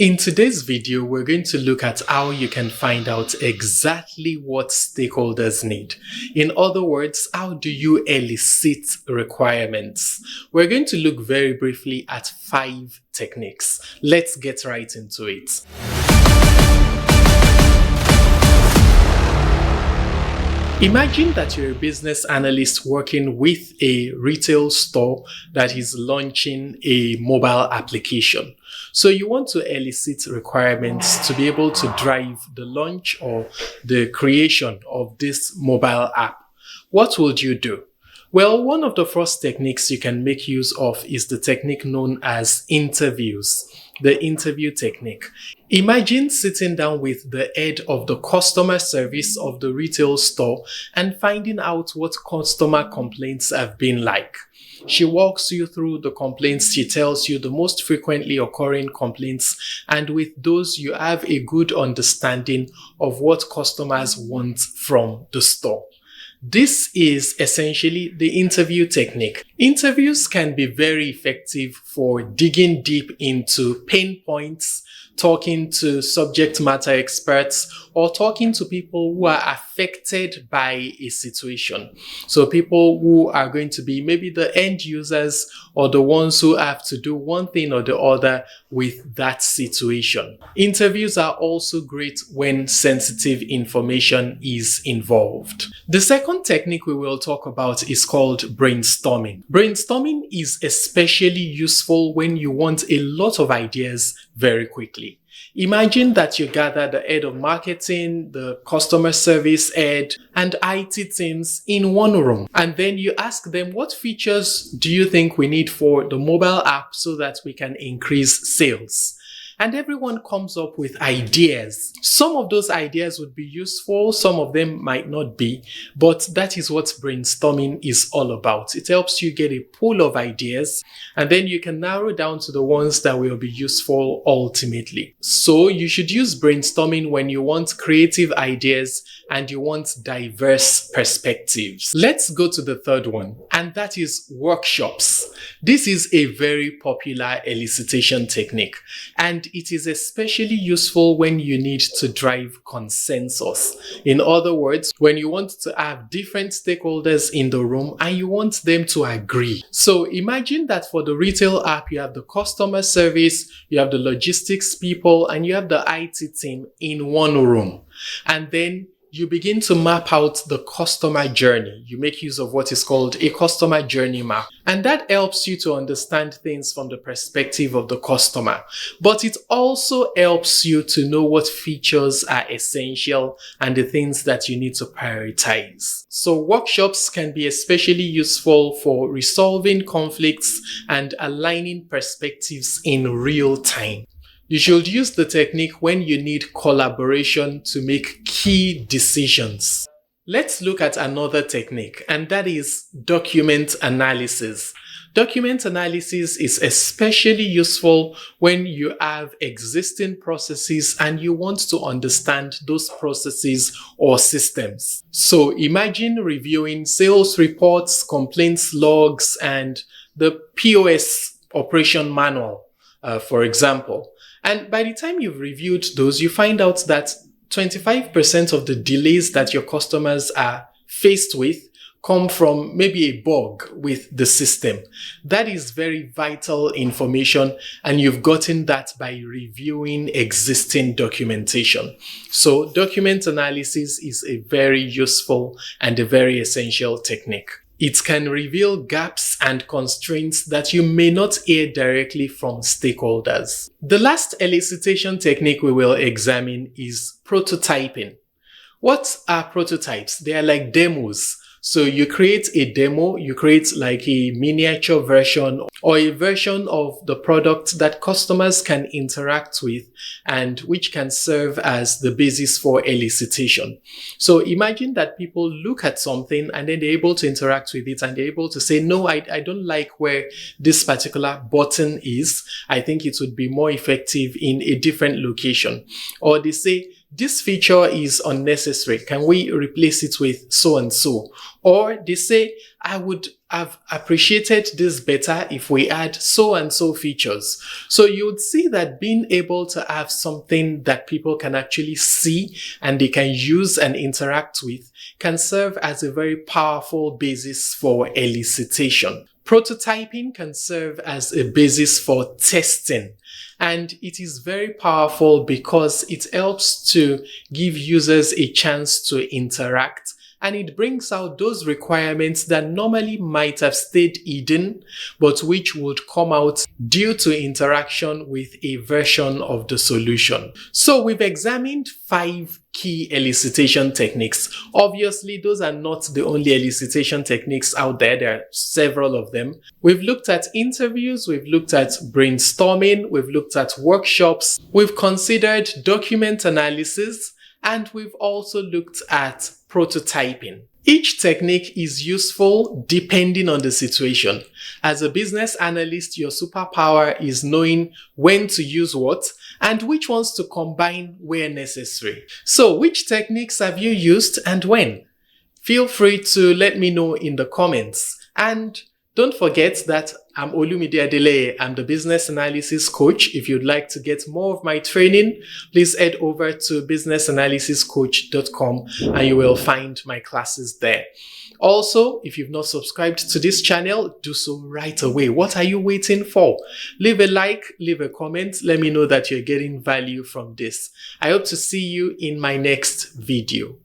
In today's video, we're going to look at how you can find out exactly what stakeholders need. In other words, how do you elicit requirements? We're going to look very briefly at 5 techniques. Let's get right into it. Imagine that you're a business analyst working with a retail store that is launching a mobile application. So you want to elicit requirements to be able to drive the launch or the creation of this mobile app. What would you do? Well, one of the first techniques you can make use of is the technique known as interviews, the interview technique. Imagine sitting down with the head of the customer service of the retail store and finding out what customer complaints have been like. She walks you through the complaints, she tells you the most frequently occurring complaints, and with those you have a good understanding of what customers want from the store. This is essentially the interview technique. Interviews can be very effective for digging deep into pain points, talking to subject matter experts, or talking to people who are affected by a situation. So people who are going to be maybe the end users or the ones who have to do one thing or the other with that situation. Interviews are also great when sensitive information is involved. The second technique we will talk about is called brainstorming. Brainstorming is especially useful when you want a lot of ideas very quickly. Imagine that you gather the head of marketing, the customer service head, and IT teams in one room. And then you ask them, what features do you think we need for the mobile app so that we can increase sales? And everyone comes up with ideas. Some of those ideas would be useful, some of them might not be, but that is what brainstorming is all about. It helps you get a pool of ideas, and then you can narrow down to the ones that will be useful ultimately. So you should use brainstorming when you want creative ideas and you want diverse perspectives. Let's go to the third one, and that is workshops. This is a very popular elicitation technique, and it is especially useful when you need to drive consensus. In other words, when you want to have different stakeholders in the room and you want them to agree. So imagine that for the retail app, you have the customer service, you have the logistics people, and you have the IT team in one room. And then you begin to map out the customer journey. You make use of what is called a customer journey map. And that helps you to understand things from the perspective of the customer. But it also helps you to know what features are essential and the things that you need to prioritize. So workshops can be especially useful for resolving conflicts and aligning perspectives in real time. You should use the technique when you need collaboration to make key decisions. Let's look at another technique, and that is document analysis. Document analysis is especially useful when you have existing processes and you want to understand those processes or systems. So imagine reviewing sales reports, complaints logs, and the POS operation manual, for example. And by the time you've reviewed those, you find out that 25% of the delays that your customers are faced with come from maybe a bug with the system. That is very vital information, and you've gotten that by reviewing existing documentation. So document analysis is a very useful and a very essential technique. It can reveal gaps and constraints that you may not hear directly from stakeholders. The last elicitation technique we will examine is prototyping. What are prototypes? They are like demos. So you create a demo, you create like a miniature version or a version of the product that customers can interact with and which can serve as the basis for elicitation. So imagine that people look at something and then they're able to interact with it and they're able to say, no, I don't like where this particular button is. I think it would be more effective in a different location. Or they say, this feature is unnecessary. Can we replace it with so and so? Or they say, I would have appreciated this better if we add so and so features. So you would see that being able to have something that people can actually see and they can use and interact with can serve as a very powerful basis for elicitation. Prototyping can serve as a basis for testing, and it is very powerful because it helps to give users a chance to interact, and it brings out those requirements that normally might have stayed hidden, but which would come out due to interaction with a version of the solution. So we've examined 5 key elicitation techniques. Obviously, those are not the only elicitation techniques out there. There are several of them. We've looked at interviews, we've looked at brainstorming, we've looked at workshops, we've considered document analysis, and we've also looked at prototyping. Each technique is useful depending on the situation. As a business analyst, your superpower is knowing when to use what and which ones to combine where necessary. So, which techniques have you used and when? Feel free to let me know in the comments. And don't forget that I'm Olumide Adeleye. I'm the business analysis coach. If you'd like to get more of my training, please head over to businessanalysiscoach.com and you will find my classes there. Also, if you've not subscribed to this channel, do so right away. What are you waiting for? Leave a like, leave a comment. Let me know that you're getting value from this. I hope to see you in my next video.